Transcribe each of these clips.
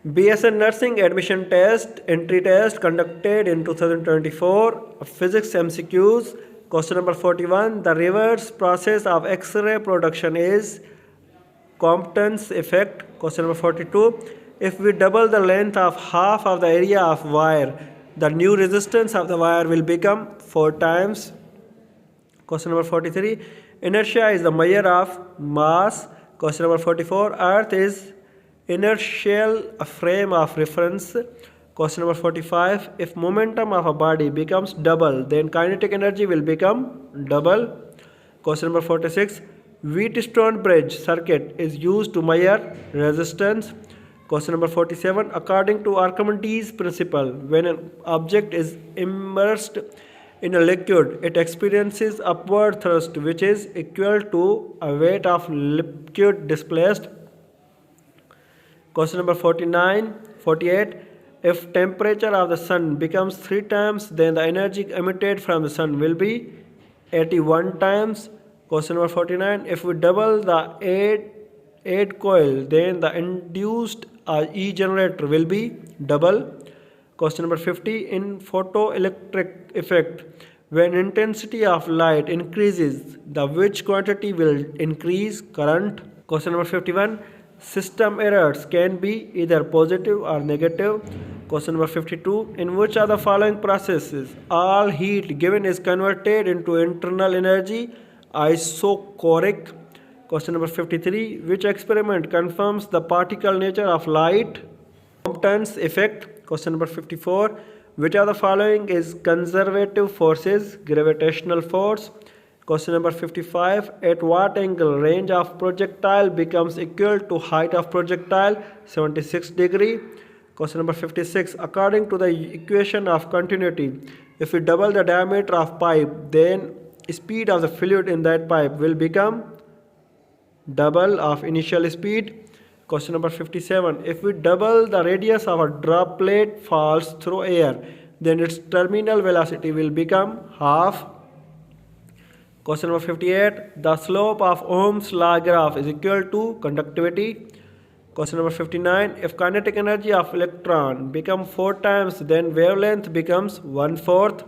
BSN Nursing Admission Test, Entry Test conducted in 2024, Physics MCQs, question number 41. The reverse process of X-ray production is Compton's effect, question number 42. If we double the length of half of the area of wire, the new resistance of the wire will become 4 times. Question number 43. Inertia is the measure of mass. Question number 44. Earth is inertial frame of reference. Question number 45. If momentum of a body becomes double, then kinetic energy will become double. Question number 46. Wheatstone bridge circuit is used to measure resistance. Question number 47. According to Archimedes' principle, when an object is immersed in a liquid, it experiences upward thrust, which is equal to a weight of liquid displaced. Question number 48. If temperature of the sun becomes 3 times, then the energy emitted from the sun will be 81 times. Question number 49. If we double the 8 coil, then the induced E generator will be double. Question number 50. In photoelectric effect, when intensity of light increases, the which quantity will increase? Current. Question number 51. System errors can be either positive or negative. Question number 52. In which of the following processes all heat given is converted into internal energy? Isochoric. Question number 53. Which experiment confirms the particle nature of light? Compton's effect. Question number 54. Which of the following is conservative forces? Gravitational force. Question number 55. At what angle range of projectile becomes equal to height of projectile? 76 degree. Question number 56. According to the equation of continuity, if we double the diameter of pipe, then speed of the fluid in that pipe will become double of initial speed. Question number 57. If we double the radius of a droplet falls through air, then its terminal velocity will become half. Question number 58. The slope of Ohm's law graph is equal to conductivity. Question number 59. If kinetic energy of electron becomes 4 times, then wavelength becomes 1/4.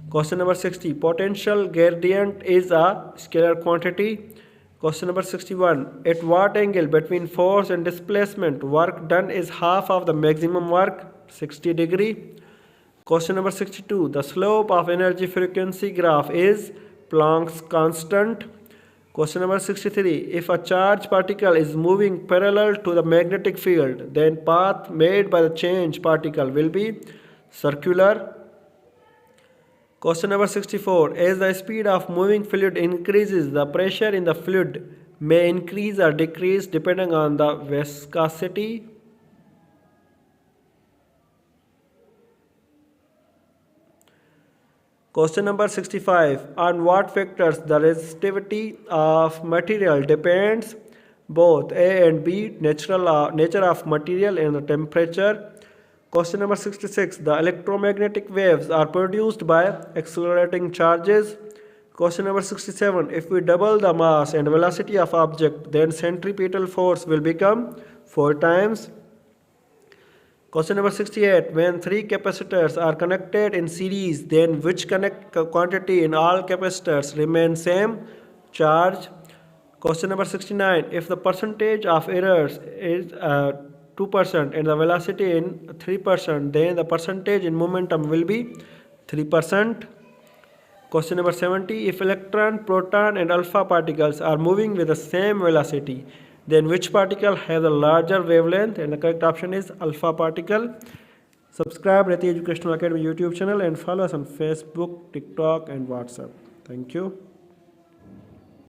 Question number 60. Potential gradient is a scalar quantity. Question number 61. At what angle between force and displacement work done is half of the maximum work? 60 degree. Question number 62. The slope of energy frequency graph is Planck's constant. Question number 63. If a charged particle is moving parallel to the magnetic field, then path made by the charged particle will be circular. Question number 64. As the speed of moving fluid increases, the pressure in the fluid may increase or decrease depending on the viscosity. Question number 65. On what factors the resistivity of material depends? Both A and B, nature of material and the temperature. Question number 66. The electromagnetic waves are produced by accelerating charges. Question number 67. If we double the mass and velocity of object, then centripetal force will become 4 times. Question number 68. When 3 capacitors are connected in series, then which quantity in all capacitors remain same? Charge. Question number 69. If the percentage of errors is 2% and the velocity in 3%, then the percentage in momentum will be 3%. Question number 70. If electron, proton and alpha particles are moving with the same velocity, then which particle has a larger wavelength? And the correct option is alpha particle. Subscribe Reti Educational Academy YouTube channel and follow us on Facebook, TikTok and WhatsApp. Thank you.